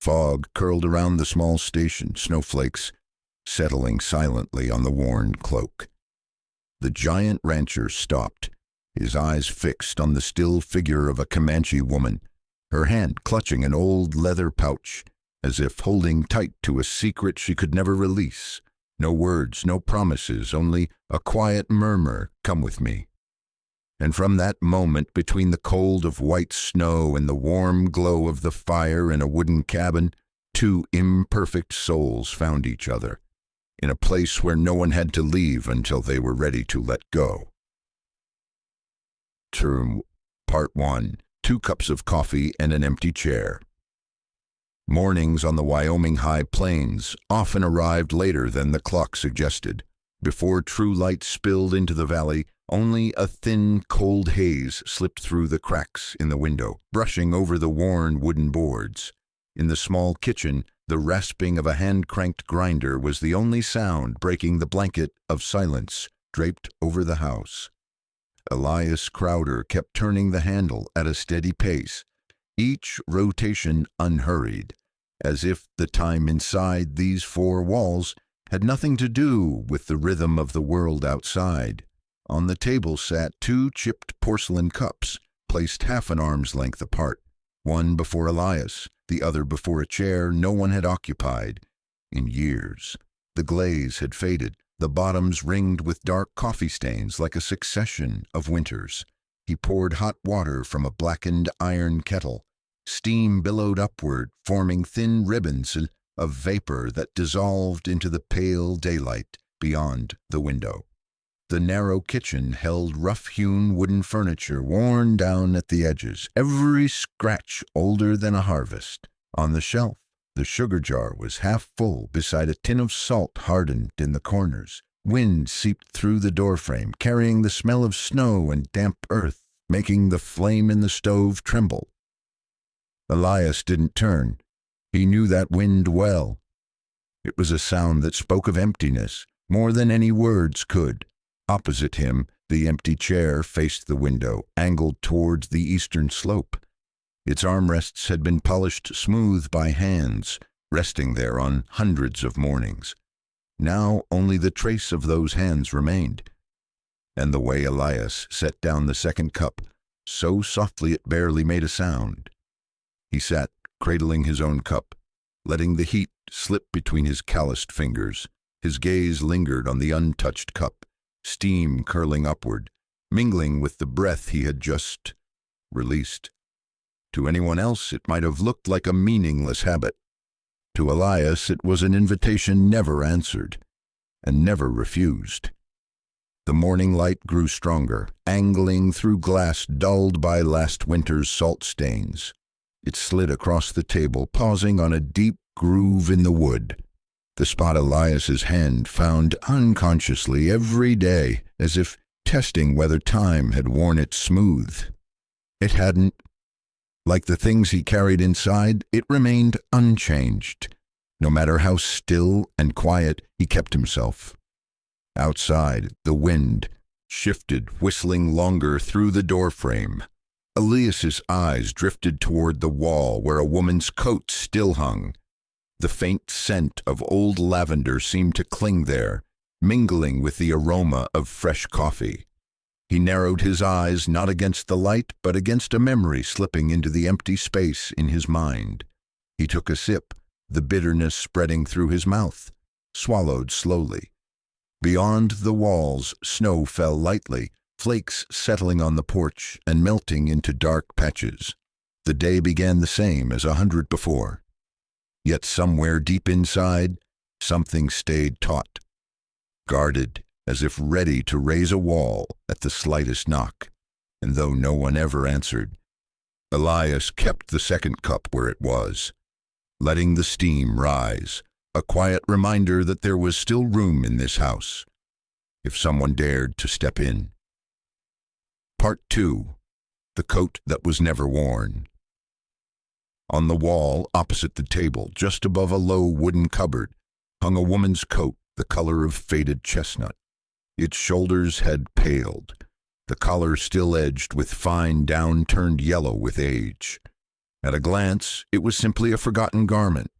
Fog curled around the small station, snowflakes settling silently on the worn cloak. The giant rancher stopped, his eyes fixed on the still figure of a Comanche woman, her hand clutching an old leather pouch, as if holding tight to a secret she could never release. No words, no promises, only a quiet murmur, "Come with me." And from that moment, between the cold of white snow and the warm glow of the fire in a wooden cabin, two imperfect souls found each other, in a place where no one had to leave until they were ready to let go. Part 1. 2 cups of coffee and an empty chair. Mornings on the Wyoming high plains often arrived later than the clock suggested. Before true light spilled into the valley, only a thin, cold haze slipped through the cracks in the window, brushing over the worn wooden boards. In the small kitchen, the rasping of a hand-cranked grinder was the only sound breaking the blanket of silence draped over the house. Elias Crowder kept turning the handle at a steady pace, each rotation unhurried, as if the time inside these 4 walls had nothing to do with the rhythm of the world outside. On the table sat 2 chipped porcelain cups, placed half an arm's length apart, one before Elias, the other before a chair no one had occupied in years. The glaze had faded, the bottoms ringed with dark coffee stains like a succession of winters. He poured hot water from a blackened iron kettle. Steam billowed upward, forming thin ribbons of vapor that dissolved into the pale daylight beyond the window. The narrow kitchen held rough-hewn wooden furniture worn down at the edges, every scratch older than a harvest. On the shelf, the sugar jar was half full beside a tin of salt hardened in the corners. Wind seeped through the doorframe, carrying the smell of snow and damp earth, making the flame in the stove tremble. Elias didn't turn. He knew that wind well. It was a sound that spoke of emptiness, more than any words could. Opposite him, the empty chair faced the window, angled towards the eastern slope. Its armrests had been polished smooth by hands, resting there on hundreds of mornings. Now only the trace of those hands remained. And the way Elias set down the second cup, so softly it barely made a sound. He sat, cradling his own cup, letting the heat slip between his calloused fingers. His gaze lingered on the untouched cup, steam curling upward, mingling with the breath he had just released. To anyone else, it might have looked like a meaningless habit. To Elias, it was an invitation never answered, and never refused. The morning light grew stronger, angling through glass dulled by last winter's salt stains. It slid across the table, pausing on a deep groove in the wood, the spot Elias's hand found unconsciously every day, as if testing whether time had worn it smooth. It hadn't. Like the things he carried inside, it remained unchanged. No matter how still and quiet he kept himself. Outside, the wind shifted, whistling longer through the doorframe. Elias's eyes drifted toward the wall where a woman's coat still hung. The faint scent of old lavender seemed to cling there, mingling with the aroma of fresh coffee. He narrowed his eyes not against the light, but against a memory slipping into the empty space in his mind. He took a sip, the bitterness spreading through his mouth, swallowed slowly. Beyond the walls, snow fell lightly, flakes settling on the porch and melting into dark patches. The day began the same as 100 before. Yet somewhere deep inside, something stayed taut, guarded, as if ready to raise a wall at the slightest knock. And though no one ever answered, Elias kept the second cup where it was, letting the steam rise, a quiet reminder that there was still room in this house, if someone dared to step in. Part 2. The Coat That Was Never Worn. On the wall opposite the table, just above a low wooden cupboard, hung a woman's coat the color of faded chestnut. Its shoulders had paled, the collar still edged with fine down-turned yellow with age. At a glance, it was simply a forgotten garment.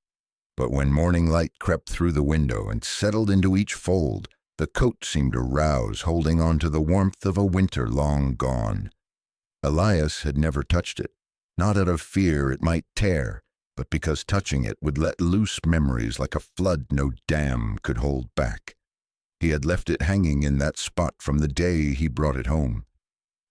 But when morning light crept through the window and settled into each fold, the coat seemed to rouse, holding on to the warmth of a winter long gone. Elias had never touched it, not out of fear it might tear, but because touching it would let loose memories like a flood no dam could hold back. He had left it hanging in that spot from the day he brought it home.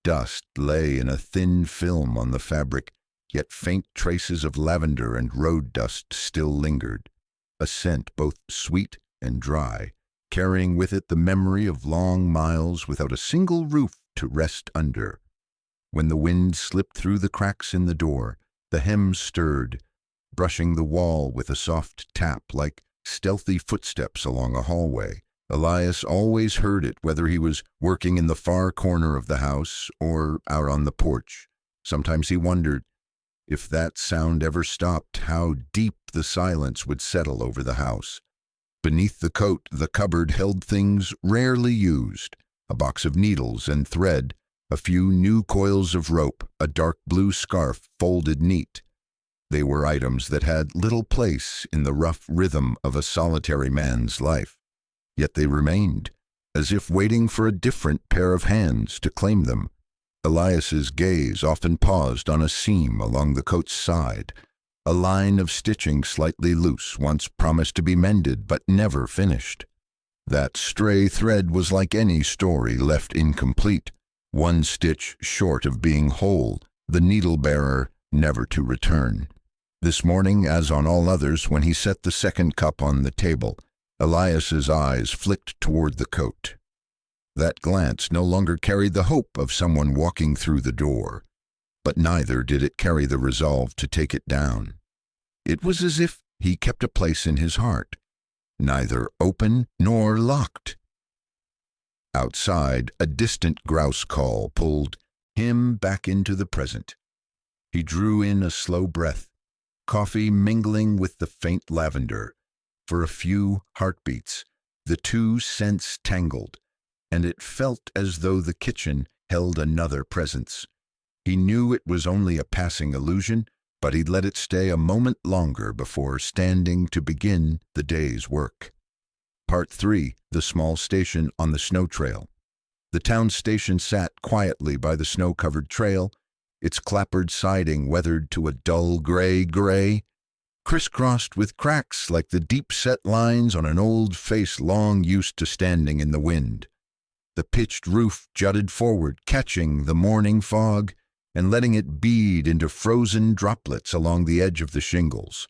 Dust lay in a thin film on the fabric, yet faint traces of lavender and road dust still lingered, a scent both sweet and dry, carrying with it the memory of long miles without a single roof to rest under. When the wind slipped through the cracks in the door, the hem stirred, brushing the wall with a soft tap like stealthy footsteps along a hallway. Elias always heard it, whether he was working in the far corner of the house or out on the porch. Sometimes he wondered, if that sound ever stopped, how deep the silence would settle over the house. Beneath the coat, the cupboard held things rarely used, a box of needles and thread, a few new coils of rope, a dark blue scarf folded neat. They were items that had little place in the rough rhythm of a solitary man's life. Yet they remained, as if waiting for a different pair of hands to claim them. Elias's gaze often paused on a seam along the coat's side, a line of stitching slightly loose, once promised to be mended but never finished. That stray thread was like any story left incomplete, one stitch short of being whole, the needle-bearer never to return. This morning, as on all others, when he set the second cup on the table, Elias's eyes flicked toward the coat. That glance no longer carried the hope of someone walking through the door, but neither did it carry the resolve to take it down. It was as if he kept a place in his heart, neither open nor locked. Outside, a distant grouse call pulled him back into the present. He drew in a slow breath, coffee mingling with the faint lavender. For a few heartbeats, the two scents tangled, and it felt as though the kitchen held another presence. He knew it was only a passing illusion, but he let it stay a moment longer before standing to begin the day's work. Part 3, the small station on the snow trail. The town station sat quietly by the snow-covered trail, its clapboard siding weathered to a dull gray, crisscrossed with cracks like the deep-set lines on an old face long used to standing in the wind. The pitched roof jutted forward, catching the morning fog and letting it bead into frozen droplets along the edge of the shingles.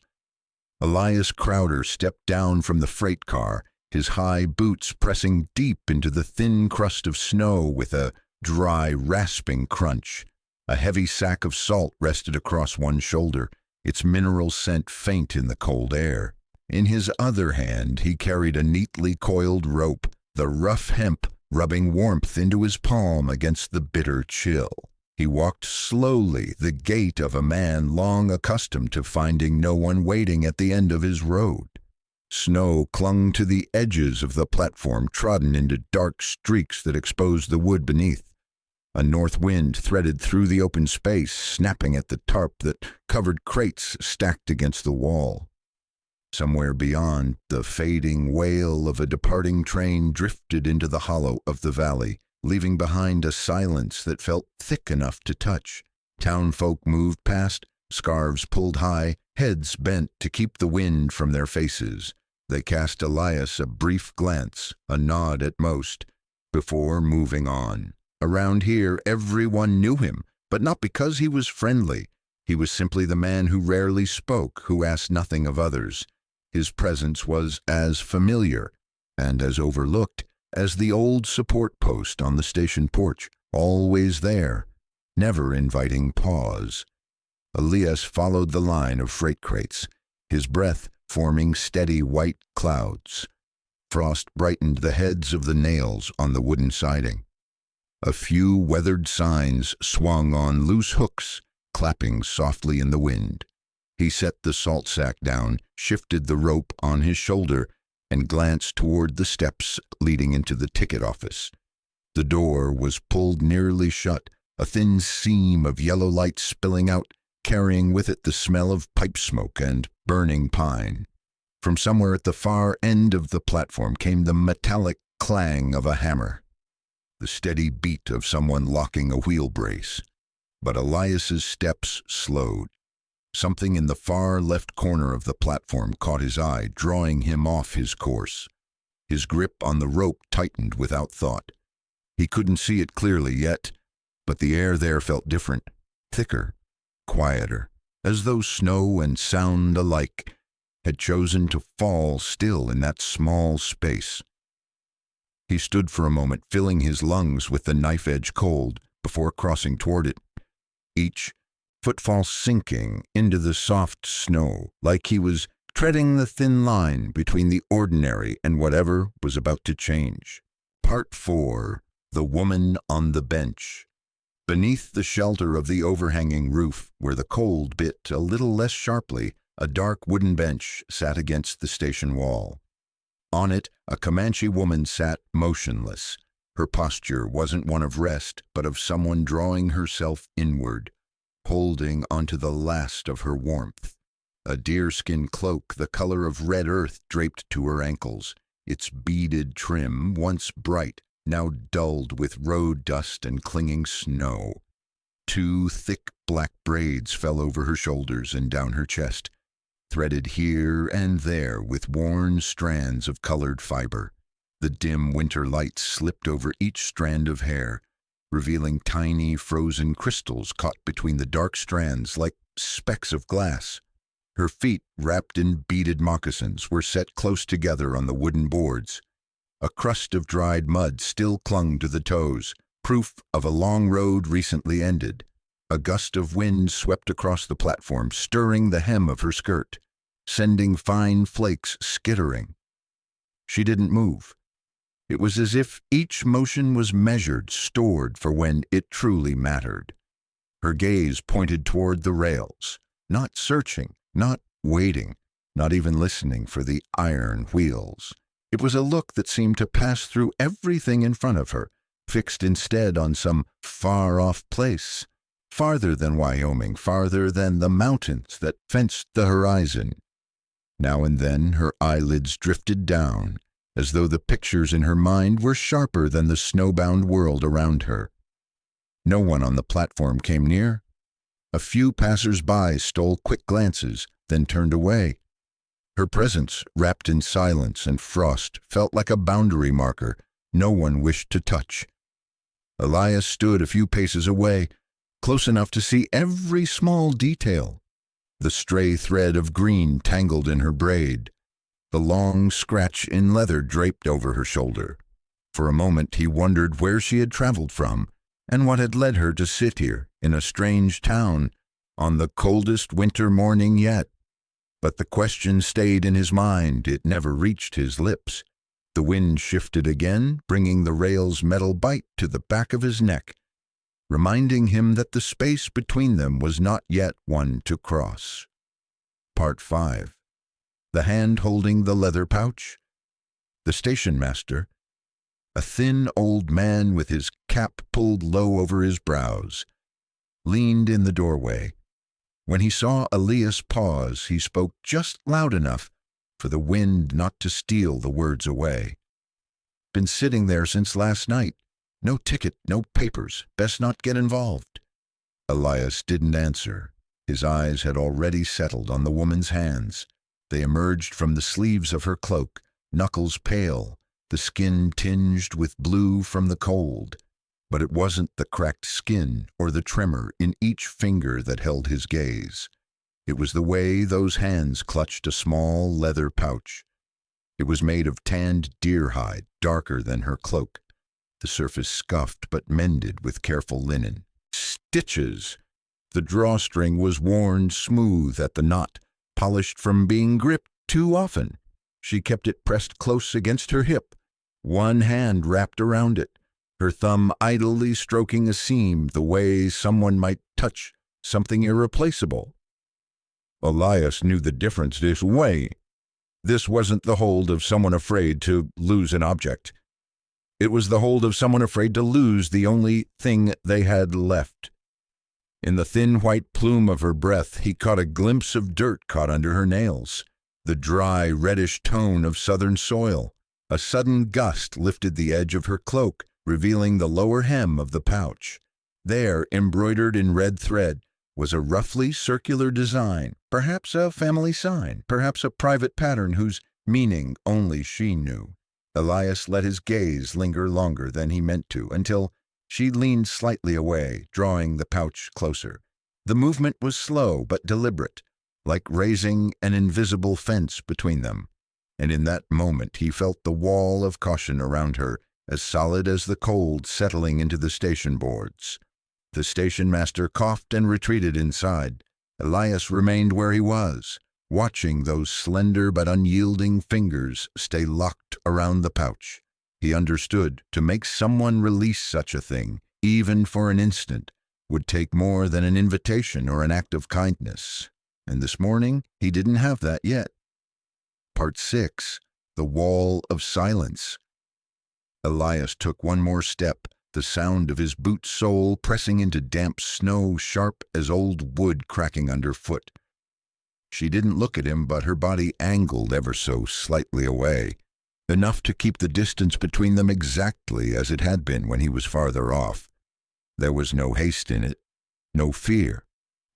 Elias Crowder stepped down from the freight car, his high boots pressing deep into the thin crust of snow with a dry, rasping crunch. A heavy sack of salt rested across one shoulder, its mineral scent faint in the cold air. In his other hand he carried a neatly coiled rope, the rough hemp rubbing warmth into his palm against the bitter chill. He walked slowly, the gait of a man long accustomed to finding no one waiting at the end of his road. Snow clung to the edges of the platform, trodden into dark streaks that exposed the wood beneath. A north wind threaded through the open space, snapping at the tarp that covered crates stacked against the wall. Somewhere beyond, the fading wail of a departing train drifted into the hollow of the valley, leaving behind a silence that felt thick enough to touch. Townfolk moved past, scarves pulled high, heads bent to keep the wind from their faces. They cast Elias a brief glance, a nod at most, before moving on. Around here, everyone knew him, but not because he was friendly. He was simply the man who rarely spoke, who asked nothing of others. His presence was as familiar and as overlooked as the old support post on the station porch, always there, never inviting pause. Elias followed the line of freight crates, his breath forming steady white clouds. Frost brightened the heads of the nails on the wooden siding. A few weathered signs swung on loose hooks, clapping softly in the wind. He set the salt sack down, shifted the rope on his shoulder, and glanced toward the steps leading into the ticket office. The door was pulled nearly shut, a thin seam of yellow light spilling out, carrying with it the smell of pipe smoke and burning pine. From somewhere at the far end of the platform came the metallic clang of a hammer, the steady beat of someone locking a wheel brace. But Elias's steps slowed. Something in the far left corner of the platform caught his eye, drawing him off his course. His grip on the rope tightened without thought. He couldn't see it clearly yet, but the air there felt different, thicker, quieter, as though snow and sound alike had chosen to fall still in that small space. He stood for a moment, filling his lungs with the knife-edge cold before crossing toward it, each footfall sinking into the soft snow like he was treading the thin line between the ordinary and whatever was about to change. Part 4. The Woman on the Bench. Beneath the shelter of the overhanging roof, where the cold bit a little less sharply, a dark wooden bench sat against the station wall. On it, a Comanche woman sat motionless. Her posture wasn't one of rest, but of someone drawing herself inward, holding onto the last of her warmth. A deerskin cloak the color of red earth draped to her ankles, its beaded trim, once bright, now dulled with road dust and clinging snow. 2 thick black braids fell over her shoulders and down her chest, threaded here and there with worn strands of colored fiber. The dim winter light slipped over each strand of hair, revealing tiny frozen crystals caught between the dark strands like specks of glass. Her feet, wrapped in beaded moccasins, were set close together on the wooden boards. A crust of dried mud still clung to the toes, proof of a long road recently ended. A gust of wind swept across the platform, stirring the hem of her skirt, sending fine flakes skittering. She didn't move. It was as if each motion was measured, stored for when it truly mattered. Her gaze pointed toward the rails, not searching, not waiting, not even listening for the iron wheels. It was a look that seemed to pass through everything in front of her, fixed instead on some far-off place, farther than Wyoming, farther than the mountains that fenced the horizon. Now and then her eyelids drifted down, as though the pictures in her mind were sharper than the snowbound world around her. No one on the platform came near. A few passers-by stole quick glances, then turned away. Her presence, wrapped in silence and frost, felt like a boundary marker no one wished to touch. Elias stood a few paces away, close enough to see every small detail. The stray thread of green tangled in her braid, the long scratch in leather draped over her shoulder. For a moment he wondered where she had traveled from, and what had led her to sit here in a strange town on the coldest winter morning yet. But the question stayed in his mind, it never reached his lips. The wind shifted again, bringing the rail's metal bite to the back of his neck, reminding him that the space between them was not yet one to cross. Part 5. The hand holding the leather pouch. The station master, a thin old man with his cap pulled low over his brows, leaned in the doorway. When he saw Elias pause, he spoke just loud enough for the wind not to steal the words away. Been sitting there since last night. No ticket, no papers. Best not get involved. Elias didn't answer. His eyes had already settled on the woman's hands. They emerged from the sleeves of her cloak, knuckles pale, the skin tinged with blue from the cold. But it wasn't the cracked skin or the tremor in each finger that held his gaze. It was the way those hands clutched a small leather pouch. It was made of tanned deer hide, darker than her cloak, the surface scuffed but mended with careful linen. Stitches! The drawstring was worn smooth at the knot, polished from being gripped too often. She kept it pressed close against her hip, one hand wrapped around it, her thumb idly stroking a seam the way someone might touch something irreplaceable. Elias knew the difference this way. This wasn't the hold of someone afraid to lose an object. It was the hold of someone afraid to lose the only thing they had left. In the thin white plume of her breath, he caught a glimpse of dirt caught under her nails, the dry, reddish tone of southern soil. A sudden gust lifted the edge of her cloak, revealing the lower hem of the pouch. There, embroidered in red thread, was a roughly circular design, perhaps a family sign, perhaps a private pattern whose meaning only she knew. Elias let his gaze linger longer than he meant to, until she leaned slightly away, drawing the pouch closer. The movement was slow but deliberate, like raising an invisible fence between them. And in that moment he felt the wall of caution around her, as solid as the cold settling into the station boards. The station master coughed and retreated inside. Elias remained where he was, watching those slender but unyielding fingers stay locked around the pouch. He understood to make someone release such a thing, even for an instant, would take more than an invitation or an act of kindness. And this morning, he didn't have that yet. Part 6. The Wall of Silence. Elias took one more step, the sound of his boot sole pressing into damp snow sharp as old wood cracking underfoot. She didn't look at him, but her body angled ever so slightly away, enough to keep the distance between them exactly as it had been when he was farther off. There was no haste in it, no fear,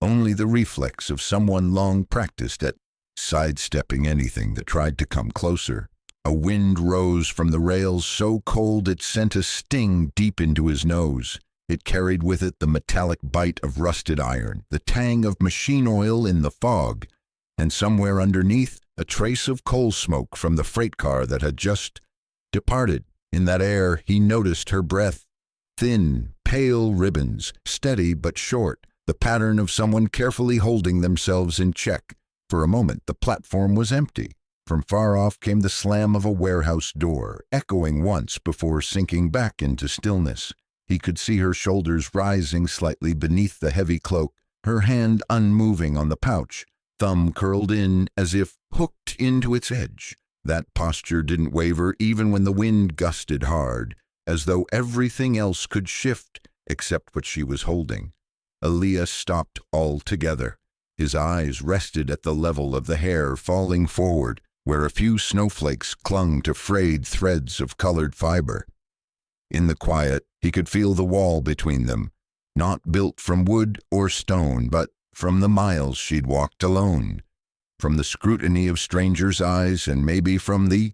only the reflex of someone long practiced at sidestepping anything that tried to come closer. A wind rose from the rails so cold it sent a sting deep into his nose. It carried with it the metallic bite of rusted iron, the tang of machine oil in the fog, and somewhere underneath, a trace of coal smoke from the freight car that had just departed. In that air, he noticed her breath. Thin, pale ribbons, steady but short, the pattern of someone carefully holding themselves in check. For a moment, the platform was empty. From far off came the slam of a warehouse door, echoing once before sinking back into stillness. He could see her shoulders rising slightly beneath the heavy cloak, her hand unmoving on the pouch, thumb curled in as if hooked into its edge. That posture didn't waver even when the wind gusted hard, as though everything else could shift except what she was holding. Elias stopped altogether. His eyes rested at the level of the hair falling forward, where a few snowflakes clung to frayed threads of colored fiber. In the quiet, he could feel the wall between them, not built from wood or stone, but from the miles she'd walked alone, from the scrutiny of strangers' eyes, and maybe from the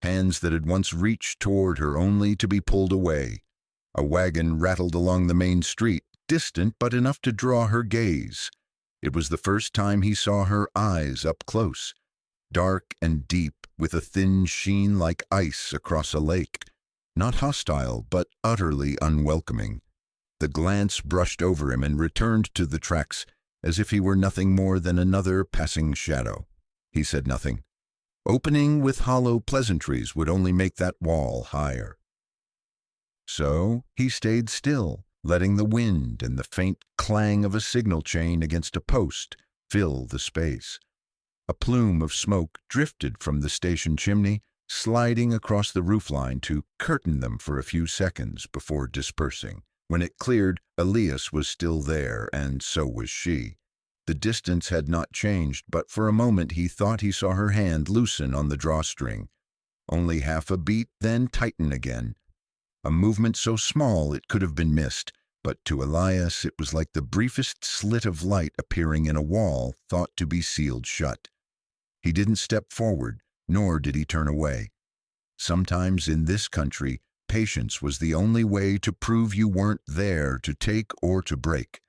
hands that had once reached toward her only to be pulled away. A wagon rattled along the main street, distant but enough to draw her gaze. It was the first time he saw her eyes up close, dark and deep, with a thin sheen like ice across a lake. Not hostile, but utterly unwelcoming. The glance brushed over him and returned to the tracks, as if he were nothing more than another passing shadow. He said nothing. Opening with hollow pleasantries would only make that wall higher. So he stayed still, letting the wind and the faint clang of a signal chain against a post fill the space. A plume of smoke drifted from the station chimney, sliding across the roofline to curtain them for a few seconds before dispersing. When it cleared, Elias was still there, and so was she. The distance had not changed, but for a moment he thought he saw her hand loosen on the drawstring. Only half a beat, then tighten again. A movement so small it could have been missed, but to Elias it was like the briefest slit of light appearing in a wall thought to be sealed shut. He didn't step forward, nor did he turn away. Sometimes in this country, patience was the only way to prove you weren't there to take or to break.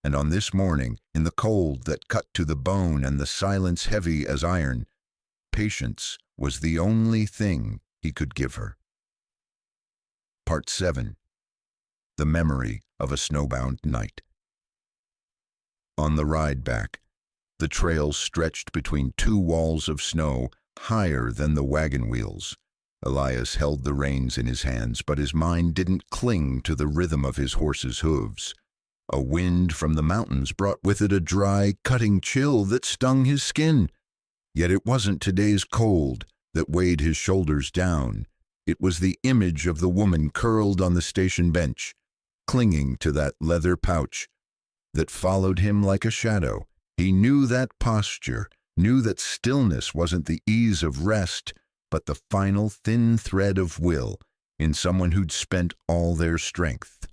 And on this morning, in the cold that cut to the bone and the silence heavy as iron, patience was the only thing he could give her. Part 7. The Memory of a Snowbound Night. On the ride back, the trail stretched between two walls of snow higher than the wagon wheels. Elias held the reins in his hands, but his mind didn't cling to the rhythm of his horse's hooves. A wind from the mountains brought with it a dry, cutting chill that stung his skin. Yet it wasn't today's cold that weighed his shoulders down. It was the image of the woman curled on the station bench, clinging to that leather pouch, that followed him like a shadow. He knew that posture, knew that stillness wasn't the ease of rest, but the final thin thread of will in someone who'd spent all their strength.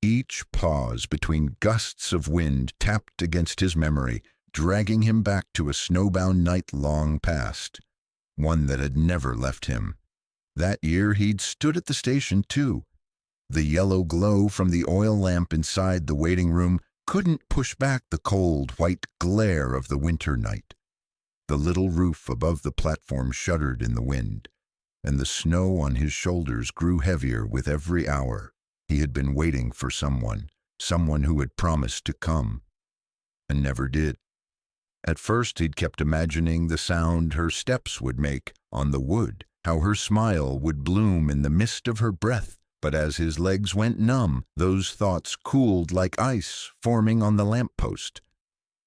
Each pause between gusts of wind tapped against his memory, dragging him back to a snowbound night long past, one that had never left him. That year he'd stood at the station too. The yellow glow from the oil lamp inside the waiting room couldn't push back the cold, white glare of the winter night. The little roof above the platform shuddered in the wind, and the snow on his shoulders grew heavier with every hour. He had been waiting for someone who had promised to come, and never did. At first he'd kept imagining the sound her steps would make on the wood, how her smile would bloom in the mist of her breath. But as his legs went numb, those thoughts cooled like ice forming on the lamppost.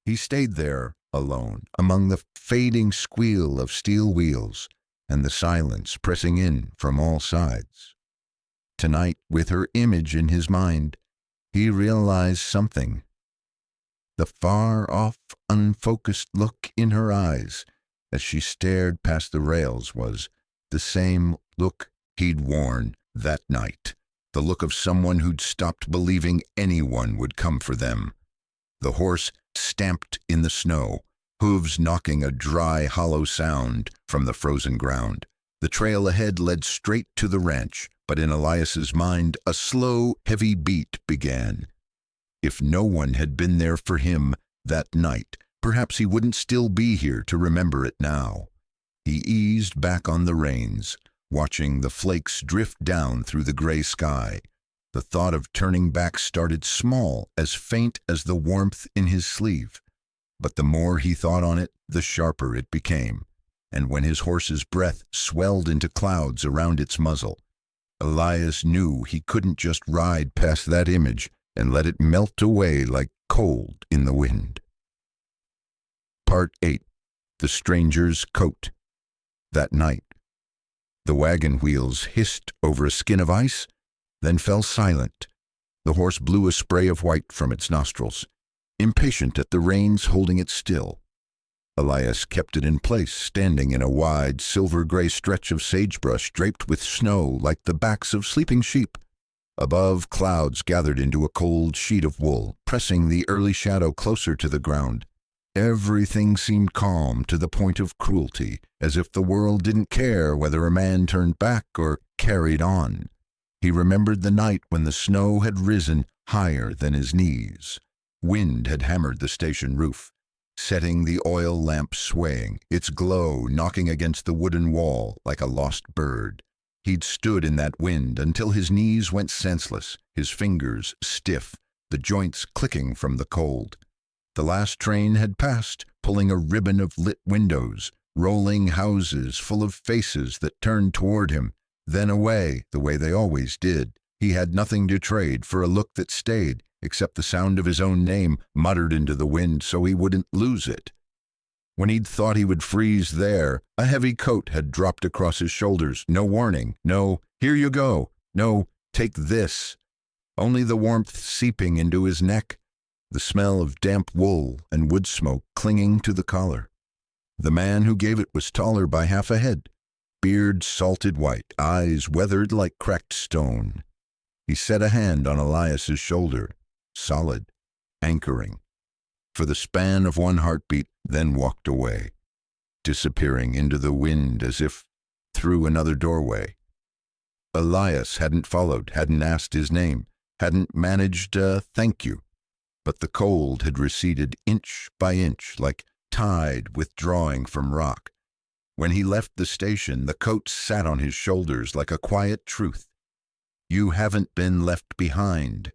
He stayed there alone, among the fading squeal of steel wheels and the silence pressing in from all sides. Tonight, with her image in his mind, he realized something. The far-off, unfocused look in her eyes as she stared past the rails was the same look he'd worn that night, the look of someone who'd stopped believing anyone would come for them. The horse stamped in the snow, hooves knocking a dry, hollow sound from the frozen ground. The trail ahead led straight to the ranch, but in Elias's mind a slow, heavy beat began. If no one had been there for him that night, perhaps he wouldn't still be here to remember it now. He eased back on the reins, watching the flakes drift down through the gray sky. The thought of turning back started small, as faint as the warmth in his sleeve. But the more he thought on it, the sharper it became. And when his horse's breath swelled into clouds around its muzzle, Elias knew he couldn't just ride past that image and let it melt away like cold in the wind. Part 8. The Stranger's Coat. That night, the wagon wheels hissed over a skin of ice, then fell silent. The horse blew a spray of white from its nostrils, impatient at the reins holding it still. Elias kept it in place, standing in a wide, silver-gray stretch of sagebrush draped with snow like the backs of sleeping sheep. Above, clouds gathered into a cold sheet of wool, pressing the early shadow closer to the ground. Everything seemed calm to the point of cruelty, as if the world didn't care whether a man turned back or carried on. He remembered the night when the snow had risen higher than his knees. Wind had hammered the station roof, setting the oil lamp swaying, its glow knocking against the wooden wall like a lost bird. He'd stood in that wind until his knees went senseless, his fingers stiff, the joints clicking from the cold. The last train had passed, pulling a ribbon of lit windows, rolling houses full of faces that turned toward him, then away, the way they always did. He had nothing to trade for a look that stayed, except the sound of his own name muttered into the wind so he wouldn't lose it. When he'd thought he would freeze there, a heavy coat had dropped across his shoulders. No warning, no, here you go, no, take this. Only the warmth seeping into his neck, the smell of damp wool and wood smoke clinging to the collar. The man who gave it was taller by half a head, beard salted white, eyes weathered like cracked stone. He set a hand on Elias's shoulder, solid, anchoring, for the span of one heartbeat, then walked away, disappearing into the wind as if through another doorway. Elias hadn't followed, hadn't asked his name, hadn't managed a thank you. But the cold had receded inch by inch, like tide withdrawing from rock. When he left the station, the coat sat on his shoulders like a quiet truth. You haven't been left behind.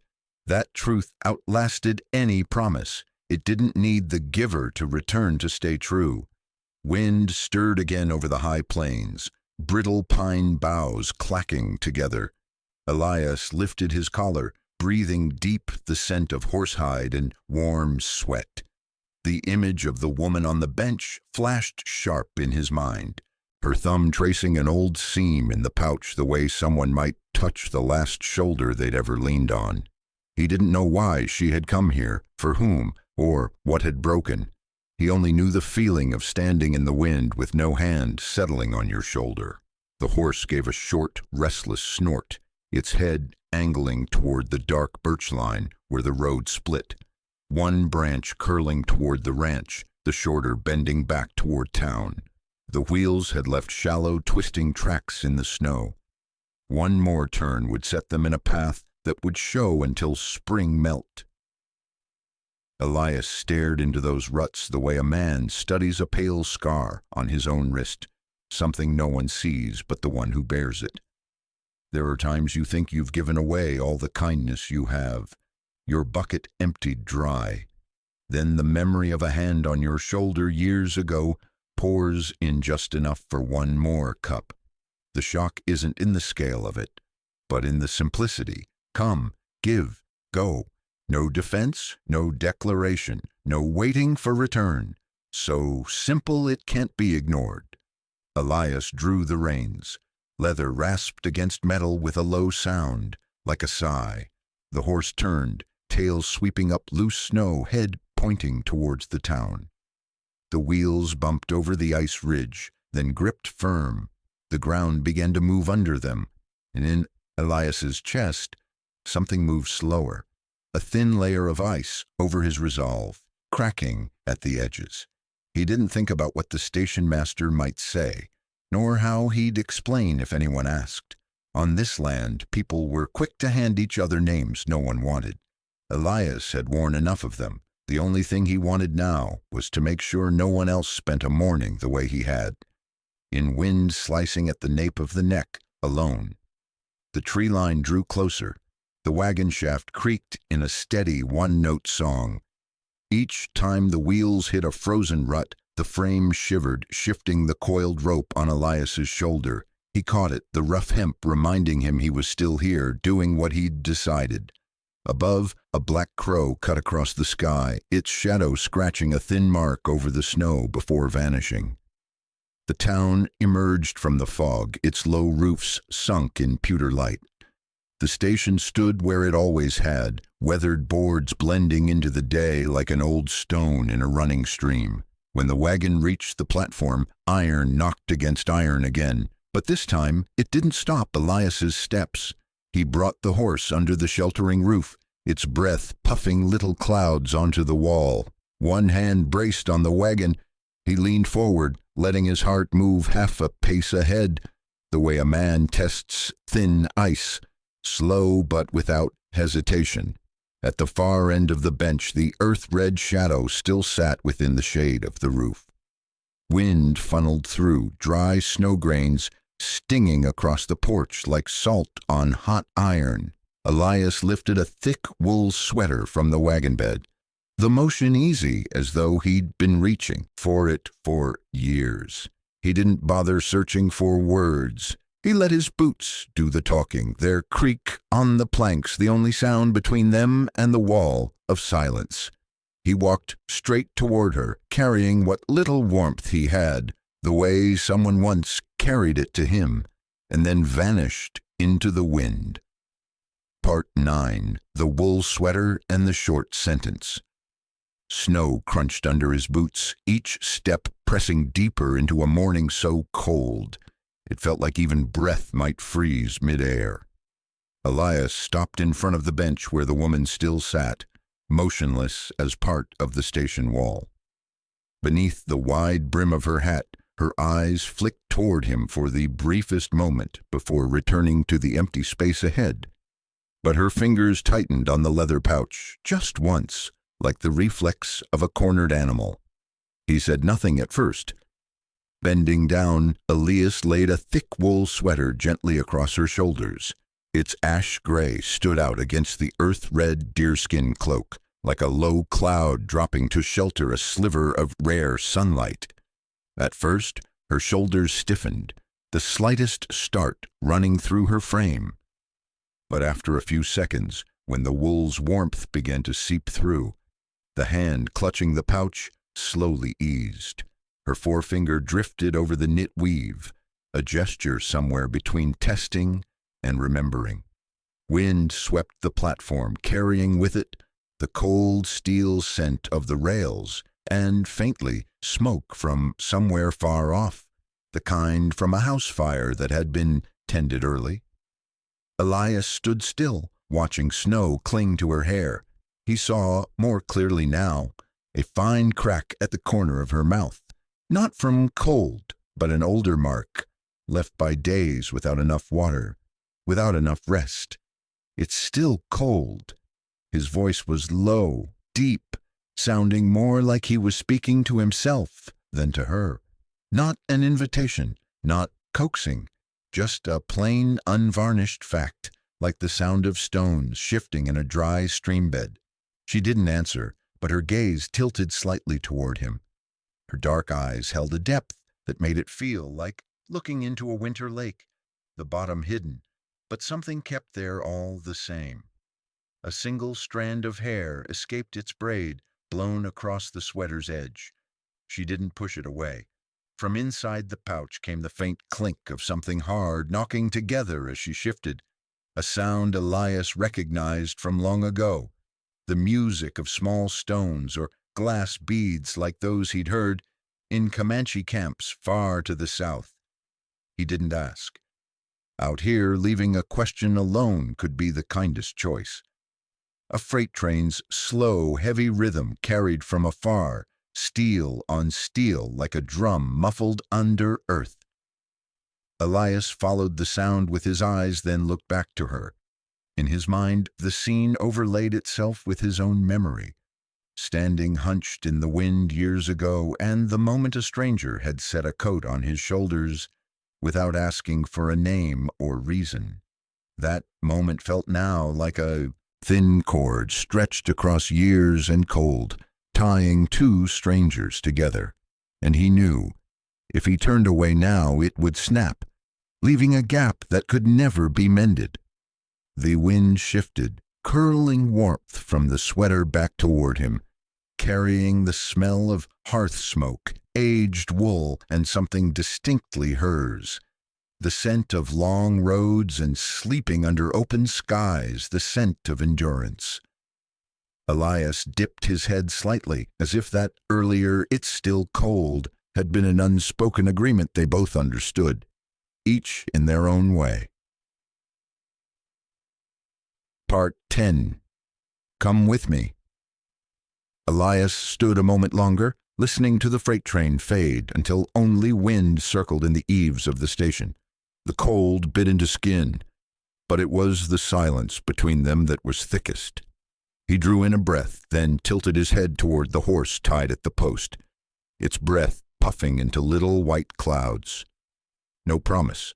That truth outlasted any promise. It didn't need the giver to return to stay true. Wind stirred again over the high plains, brittle pine boughs clacking together. Elias lifted his collar, breathing deep the scent of horsehide and warm sweat. The image of the woman on the bench flashed sharp in his mind, her thumb tracing an old seam in the pouch the way someone might touch the last shoulder they'd ever leaned on. He didn't know why she had come here, for whom, or what had broken. He only knew the feeling of standing in the wind with no hand settling on your shoulder. The horse gave a short, restless snort, its head angling toward the dark birch line where the road split, one branch curling toward the ranch, the shorter bending back toward town. The wheels had left shallow, twisting tracks in the snow. One more turn would set them in a path that would show until spring melt. Elias stared into those ruts the way a man studies a pale scar on his own wrist, something no one sees but the one who bears it. There are times you think you've given away all the kindness you have, your bucket emptied dry. Then the memory of a hand on your shoulder years ago pours in just enough for one more cup. The shock isn't in the scale of it, but in the simplicity. Come, give, go. No defense, no declaration, no waiting for return. So simple it can't be ignored. Elias drew the reins. Leather rasped against metal with a low sound, like a sigh. The horse turned, tail sweeping up loose snow, head pointing towards the town. The wheels bumped over the ice ridge, then gripped firm. The ground began to move under them, and in Elias's chest, something moved slower, a thin layer of ice over his resolve, cracking at the edges. He didn't think about what the station master might say, nor how he'd explain if anyone asked. On this land, people were quick to hand each other names no one wanted. Elias had worn enough of them. The only thing he wanted now was to make sure no one else spent a morning the way he had, in wind slicing at the nape of the neck, alone. The tree line drew closer. The wagon shaft creaked in a steady one-note song. Each time the wheels hit a frozen rut, the frame shivered, shifting the coiled rope on Elias's shoulder. He caught it, the rough hemp reminding him he was still here, doing what he'd decided. Above, a black crow cut across the sky, its shadow scratching a thin mark over the snow before vanishing. The town emerged from the fog, its low roofs sunk in pewter light. The station stood where it always had, weathered boards blending into the day like an old stone in a running stream. When the wagon reached the platform, iron knocked against iron again, but this time it didn't stop Elias's steps. He brought the horse under the sheltering roof, its breath puffing little clouds onto the wall. One hand braced on the wagon, he leaned forward, letting his heart move half a pace ahead, the way a man tests thin ice, slow but without hesitation. At the far end of the bench, the earth-red shadow still sat within the shade of the roof. Wind funneled through, dry snow grains stinging across the porch like salt on hot iron. Elias lifted a thick wool sweater from the wagon bed, the motion easy as though he'd been reaching for it for years. He didn't bother searching for words. He let his boots do the talking, their creak on the planks the only sound between them and the wall of silence. He walked straight toward her, carrying what little warmth he had, the way someone once carried it to him, and then vanished into the wind. Part 9. The Wool Sweater and the Short Sentence. Snow crunched under his boots, each step pressing deeper into a morning so cold it felt like even breath might freeze mid-air. Elias stopped in front of the bench where the woman still sat, motionless as part of the station wall. Beneath the wide brim of her hat, her eyes flicked toward him for the briefest moment before returning to the empty space ahead. But her fingers tightened on the leather pouch, just once, like the reflex of a cornered animal. He said nothing at first. Bending down, Elias laid a thick wool sweater gently across her shoulders. Its ash gray stood out against the earth-red deerskin cloak, like a low cloud dropping to shelter a sliver of rare sunlight. At first, her shoulders stiffened, the slightest start running through her frame. But after a few seconds, when the wool's warmth began to seep through, the hand clutching the pouch slowly eased. Her forefinger drifted over the knit weave, a gesture somewhere between testing and remembering. Wind swept the platform, carrying with it the cold steel scent of the rails and, faintly, smoke from somewhere far off, the kind from a house fire that had been tended early. Elias stood still, watching snow cling to her hair. He saw, more clearly now, a fine crack at the corner of her mouth, not from cold, but an older mark, left by days without enough water, without enough rest. It's still cold. His voice was low, deep, sounding more like he was speaking to himself than to her. Not an invitation, not coaxing, just a plain, unvarnished fact, like the sound of stones shifting in a dry stream bed. She didn't answer, but her gaze tilted slightly toward him. Her dark eyes held a depth that made it feel like looking into a winter lake, the bottom hidden, but something kept there all the same. A single strand of hair escaped its braid, blown across the sweater's edge. She didn't push it away. From inside the pouch came the faint clink of something hard knocking together as she shifted, a sound Elias recognized from long ago, the music of small stones or glass beads like those he'd heard in Comanche camps far to the south. He didn't ask. Out here, leaving a question alone could be the kindest choice. A freight train's slow, heavy rhythm carried from afar, steel on steel like a drum muffled under earth. Elias followed the sound with his eyes, then looked back to her. In his mind, the scene overlaid itself with his own memory, standing hunched in the wind years ago, and the moment a stranger had set a coat on his shoulders without asking for a name or reason. That moment felt now like a thin cord stretched across years and cold, tying two strangers together. And he knew, if he turned away now, it would snap, leaving a gap that could never be mended. The wind shifted, curling warmth from the sweater back toward him, carrying the smell of hearth smoke, aged wool, and something distinctly hers. The scent of long roads and sleeping under open skies, the scent of endurance. Elias dipped his head slightly, as if that earlier "it's still cold" had been an unspoken agreement they both understood, each in their own way. Part 10. Come with me. Elias stood a moment longer, listening to the freight train fade until only wind circled in the eaves of the station. The cold bit into skin, but it was the silence between them that was thickest. He drew in a breath, then tilted his head toward the horse tied at the post, its breath puffing into little white clouds. No promise,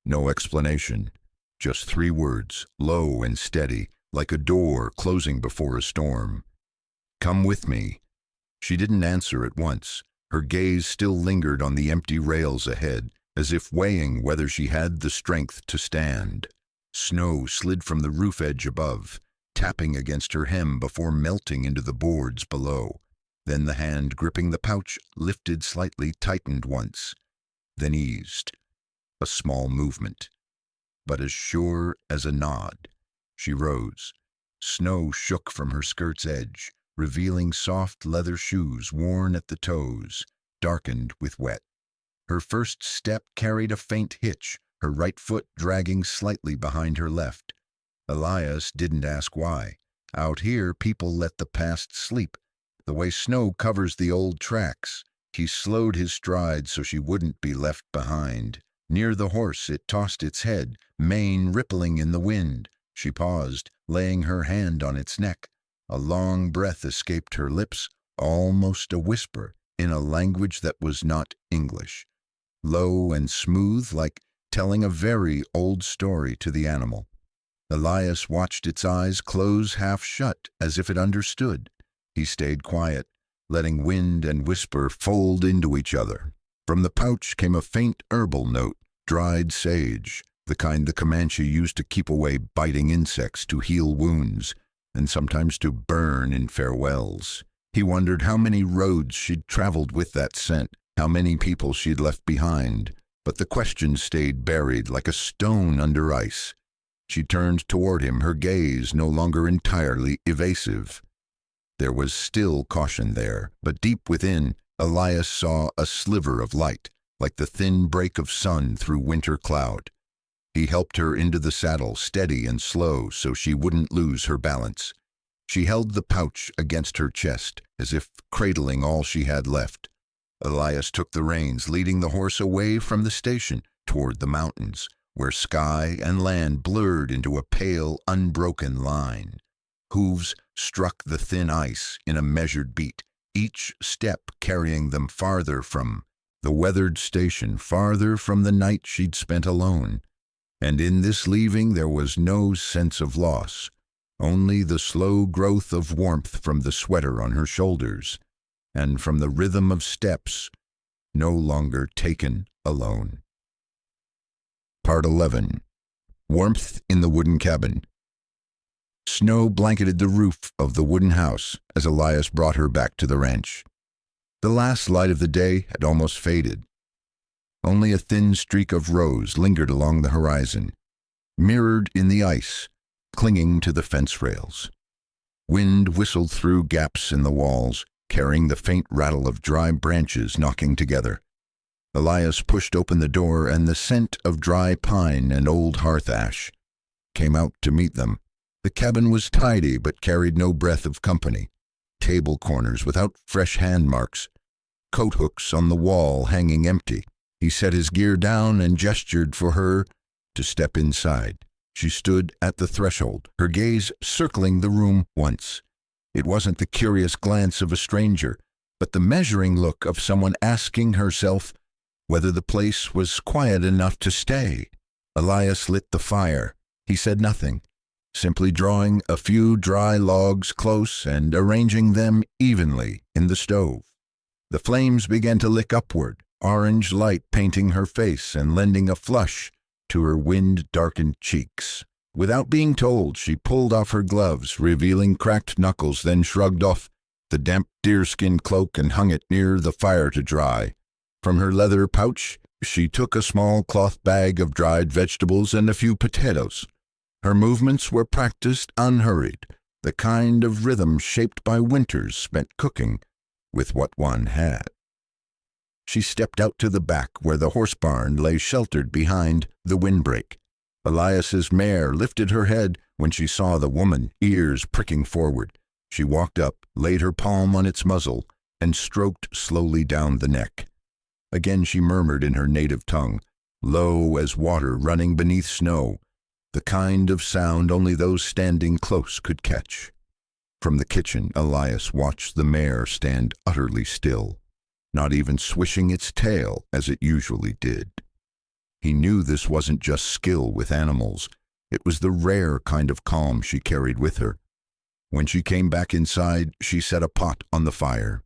no explanation, just 3 words, low and steady, like a door closing before a storm. Come with me. She didn't answer at once. Her gaze still lingered on the empty rails ahead, as if weighing whether she had the strength to stand. Snow slid from the roof edge above, tapping against her hem before melting into the boards below. Then the hand gripping the pouch lifted slightly, tightened once, then eased. A small movement, but as sure as a nod. She rose. Snow shook from her skirt's edge, revealing soft leather shoes worn at the toes, darkened with wet. Her first step carried a faint hitch, her right foot dragging slightly behind her left. Elias didn't ask why. Out here, people let the past sleep, the way snow covers the old tracks. He slowed his stride so she wouldn't be left behind. Near the horse, it tossed its head, mane rippling in the wind. She paused, laying her hand on its neck. A long breath escaped her lips, almost a whisper, in a language that was not English. Low and smooth, like telling a very old story to the animal. Elias watched its eyes close half shut, as if it understood. He stayed quiet, letting wind and whisper fold into each other. From the pouch came a faint herbal note, dried sage, the kind the Comanche used to keep away biting insects to heal wounds, and sometimes to burn in farewells. He wondered how many roads she'd traveled with that scent, how many people she'd left behind, but the question stayed buried like a stone under ice. She turned toward him, her gaze no longer entirely evasive. There was still caution there, but deep within, Elias saw a sliver of light, like the thin break of sun through winter cloud. He helped her into the saddle, steady and slow, so she wouldn't lose her balance. She held the pouch against her chest, as if cradling all she had left. Elias took the reins, leading the horse away from the station toward the mountains, where sky and land blurred into a pale, unbroken line. Hooves struck the thin ice in a measured beat, each step carrying them farther from the weathered station, farther from the night she'd spent alone. And in this leaving there was no sense of loss, only the slow growth of warmth from the sweater on her shoulders, and from the rhythm of steps, no longer taken alone. Part 11. Warmth in the wooden cabin. Snow blanketed the roof of the wooden house as Elias brought her back to the ranch. The last light of the day had almost faded. Only a thin streak of rose lingered along the horizon, mirrored in the ice, clinging to the fence rails. Wind whistled through gaps in the walls, carrying the faint rattle of dry branches knocking together. Elias pushed open the door, and the scent of dry pine and old hearth ash came out to meet them. The cabin was tidy, but carried no breath of company. Table corners without fresh hand marks, coat hooks on the wall hanging empty. He set his gear down and gestured for her to step inside. She stood at the threshold, her gaze circling the room once. It wasn't the curious glance of a stranger, but the measuring look of someone asking herself whether the place was quiet enough to stay. Elias lit the fire. He said nothing, simply drawing a few dry logs close and arranging them evenly in the stove. The flames began to lick upward, orange light painting her face and lending a flush to her wind-darkened cheeks. Without being told, she pulled off her gloves, revealing cracked knuckles, then shrugged off the damp deerskin cloak and hung it near the fire to dry. From her leather pouch, she took a small cloth bag of dried vegetables and a few potatoes. Her movements were practiced, unhurried, the kind of rhythm shaped by winters spent cooking with what one had. She stepped out to the back, where the horse barn lay sheltered behind the windbreak. Elias's mare lifted her head when she saw the woman, ears pricking forward. She walked up, laid her palm on its muzzle, and stroked slowly down the neck. Again she murmured in her native tongue, low as water running beneath snow, the kind of sound only those standing close could catch. From the kitchen, Elias watched the mare stand utterly still, not even swishing its tail as it usually did. He knew this wasn't just skill with animals. It was the rare kind of calm she carried with her. When she came back inside, she set a pot on the fire.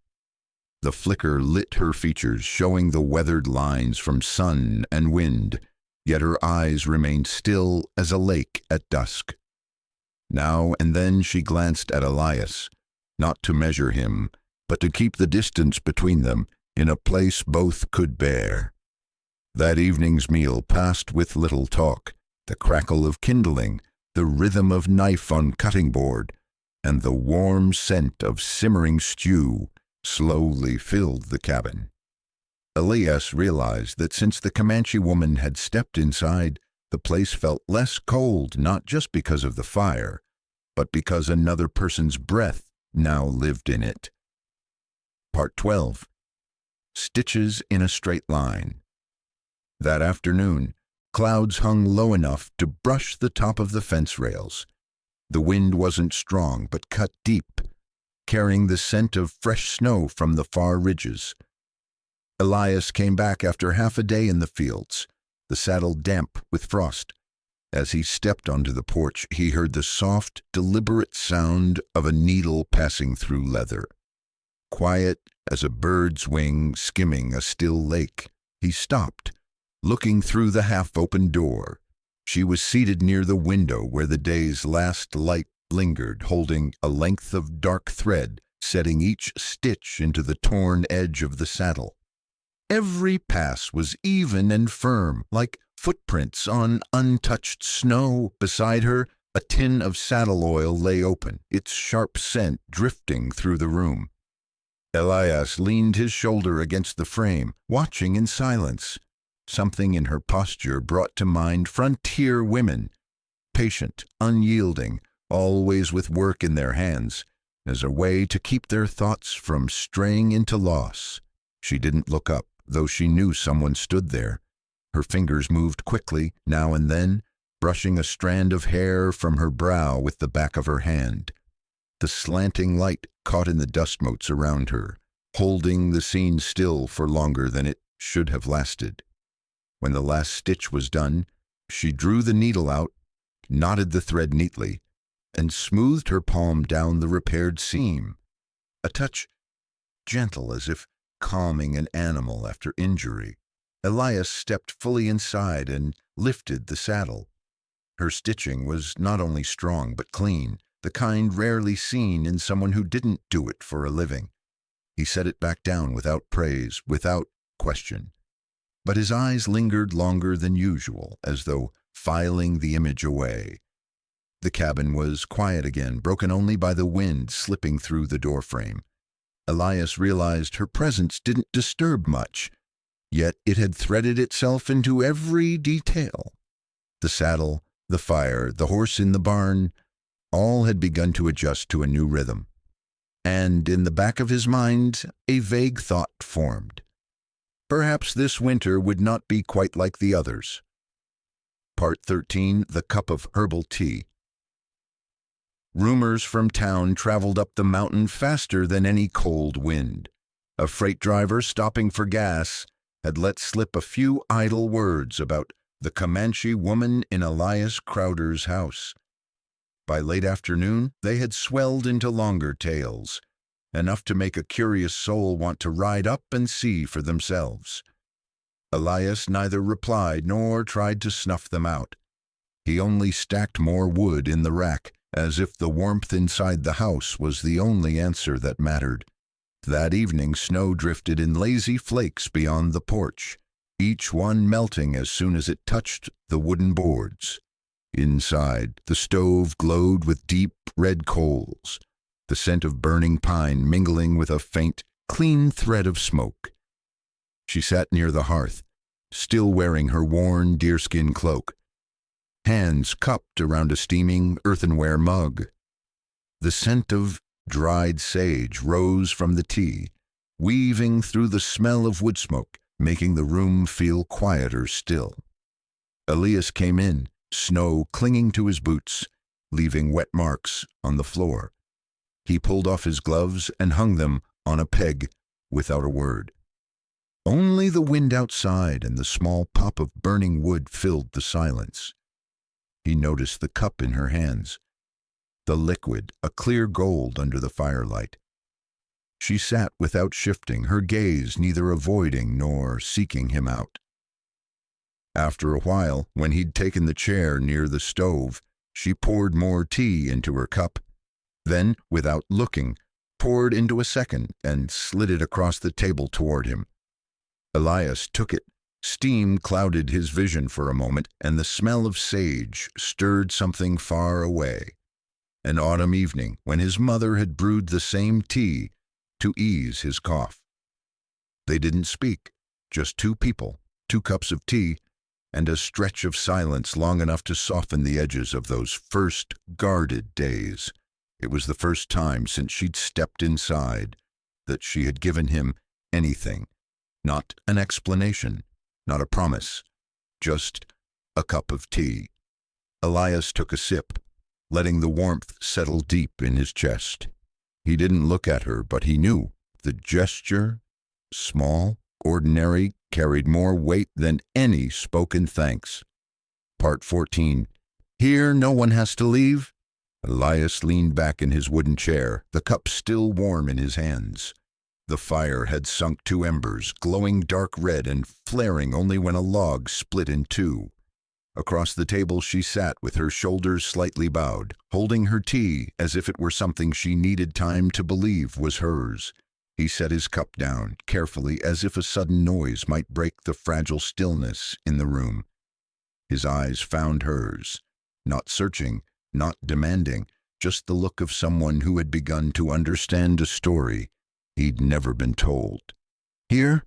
The flicker lit her features, showing the weathered lines from sun and wind, yet her eyes remained still as a lake at dusk. Now and then she glanced at Elias, not to measure him, but to keep the distance between them in a place both could bear. That evening's meal passed with little talk, the crackle of kindling, the rhythm of knife on cutting board, and the warm scent of simmering stew slowly filled the cabin. Elias realized that since the Comanche woman had stepped inside, the place felt less cold, not just because of the fire, but because another person's breath now lived in it. Part 12. Stitches in a straight line. That afternoon, clouds hung low enough to brush the top of the fence rails. The wind wasn't strong, but cut deep, carrying the scent of fresh snow from the far ridges. Elias came back after half a day in the fields, the saddle damp with frost. As he stepped onto the porch, he heard the soft, deliberate sound of a needle passing through leather. Quiet as a bird's wing skimming a still lake, he stopped, looking through the half-open door. She was seated near the window where the day's last light lingered, holding a length of dark thread, setting each stitch into the torn edge of the saddle. Every pass was even and firm, like footprints on untouched snow. Beside her, a tin of saddle oil lay open, its sharp scent drifting through the room. Elias leaned his shoulder against the frame, watching in silence. Something in her posture brought to mind frontier women, patient, unyielding, always with work in their hands, as a way to keep their thoughts from straying into loss. She didn't look up, though she knew someone stood there. Her fingers moved quickly, now and then, brushing a strand of hair from her brow with the back of her hand. The slanting light caught in the dust motes around her, holding the scene still for longer than it should have lasted. When the last stitch was done, she drew the needle out, knotted the thread neatly, and smoothed her palm down the repaired seam, a touch gentle as if calming an animal after injury. Elias stepped fully inside and lifted the saddle. Her stitching was not only strong but clean, the kind rarely seen in someone who didn't do it for a living. He set it back down without praise, without question. But his eyes lingered longer than usual, as though filing the image away. The cabin was quiet again, broken only by the wind slipping through the doorframe. Elias realized her presence didn't disturb much, yet it had threaded itself into every detail. The saddle, the fire, the horse in the barn, all had begun to adjust to a new rhythm. And in the back of his mind, a vague thought formed. Perhaps this winter would not be quite like the others. Part 13, The Cup of Herbal Tea. Rumors from town traveled up the mountain faster than any cold wind. A freight driver stopping for gas had let slip a few idle words about the Comanche woman in Elias Crowder's house. By late afternoon, they had swelled into longer tales, enough to make a curious soul want to ride up and see for themselves. Elias neither replied nor tried to snuff them out. He only stacked more wood in the rack, as if the warmth inside the house was the only answer that mattered. That evening snow drifted in lazy flakes beyond the porch, each one melting as soon as it touched the wooden boards. Inside, the stove glowed with deep red coals, the scent of burning pine mingling with a faint, clean thread of smoke. She sat near the hearth, still wearing her worn deerskin cloak, hands cupped around a steaming earthenware mug. The scent of dried sage rose from the tea, weaving through the smell of wood smoke, making the room feel quieter still. Elias came in, snow clinging to his boots, leaving wet marks on the floor. He pulled off his gloves and hung them on a peg without a word. Only the wind outside and the small pop of burning wood filled the silence. He noticed the cup in her hands, the liquid a clear gold under the firelight. She sat without shifting, her gaze neither avoiding nor seeking him out. After a while, when he'd taken the chair near the stove, she poured more tea into her cup, then, without looking, poured into a second and slid it across the table toward him. Elias took it. Steam clouded his vision for a moment, and the smell of sage stirred something far away. An autumn evening, when his mother had brewed the same tea to ease his cough. They didn't speak, just two people, 2 cups of tea, and a stretch of silence long enough to soften the edges of those first guarded days. It was the first time since she'd stepped inside that she had given him anything. Not an explanation, not a promise, just a cup of tea. Elias took a sip, letting the warmth settle deep in his chest. He didn't look at her, but he knew. The gesture, small, ordinary, carried more weight than any spoken thanks. Part 14. Here no one has to leave? Elias leaned back in his wooden chair, the cup still warm in his hands. The fire had sunk to embers, glowing dark red and flaring only when a log split in two. Across the table she sat with her shoulders slightly bowed, holding her tea as if it were something she needed time to believe was hers. He set his cup down, carefully, as if a sudden noise might break the fragile stillness in the room. His eyes found hers, not searching, not demanding, just the look of someone who had begun to understand a story he'd never been told. "Here?"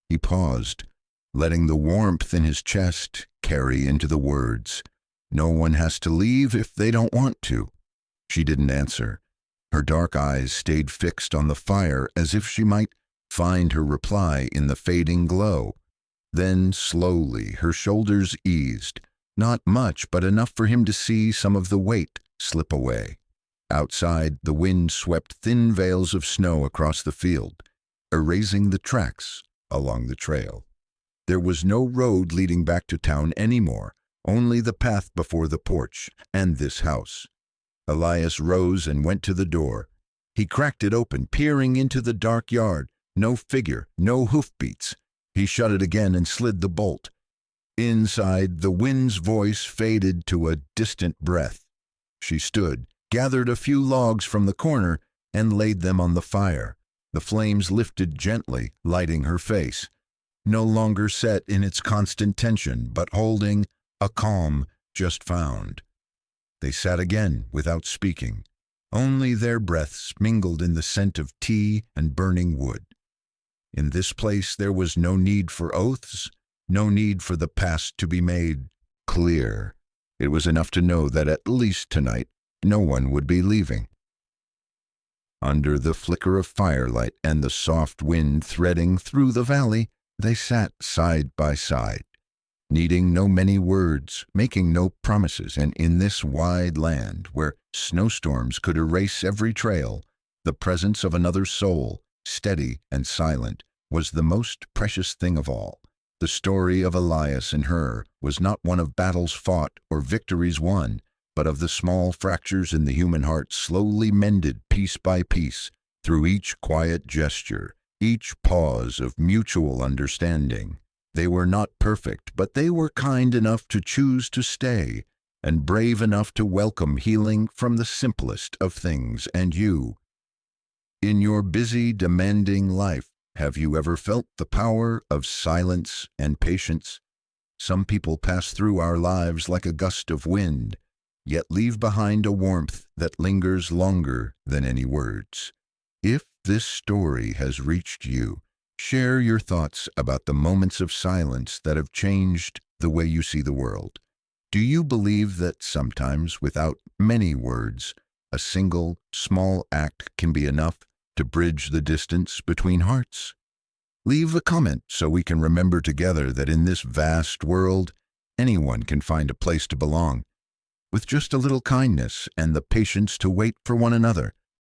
He paused, letting the warmth in his chest carry into the words. "No one has to leave if they don't want to." She didn't answer. Her dark eyes stayed fixed on the fire as if she might find her reply in the fading glow. Then, slowly, her shoulders eased, not much, but enough for him to see some of the weight slip away. Outside, the wind swept thin veils of snow across the field, erasing the tracks along the trail. There was no road leading back to town anymore, only the path before the porch and this house. Elias rose and went to the door. He cracked it open, peering into the dark yard. No figure, no hoofbeats. He shut it again and slid the bolt. Inside, the wind's voice faded to a distant breath. She stood, gathered a few logs from the corner, and laid them on the fire. The flames lifted gently, lighting her face, no longer set in its constant tension, but holding a calm just found. They sat again without speaking. Only their breaths mingled in the scent of tea and burning wood. In this place there was no need for oaths, no need for the past to be made clear. It was enough to know that at least tonight no one would be leaving. Under the flicker of firelight and the soft wind threading through the valley, they sat side by side, needing no many words, making no promises, and in this wide land where snowstorms could erase every trail, the presence of another soul, steady and silent, was the most precious thing of all. The story of Elias and her was not one of battles fought or victories won, but of the small fractures in the human heart slowly mended piece by piece through each quiet gesture, each pause of mutual understanding. They were not perfect, but they were kind enough to choose to stay, and brave enough to welcome healing from the simplest of things. And you, in your busy, demanding life, have you ever felt the power of silence and patience? Some people pass through our lives like a gust of wind, yet leave behind a warmth that lingers longer than any words. If this story has reached you, share your thoughts about the moments of silence that have changed the way you see the world. Do you believe that sometimes, without many words, a single, small act can be enough to bridge the distance between hearts? Leave a comment so we can remember together that in this vast world, anyone can find a place to belong, with just a little kindness and the patience to wait for one another.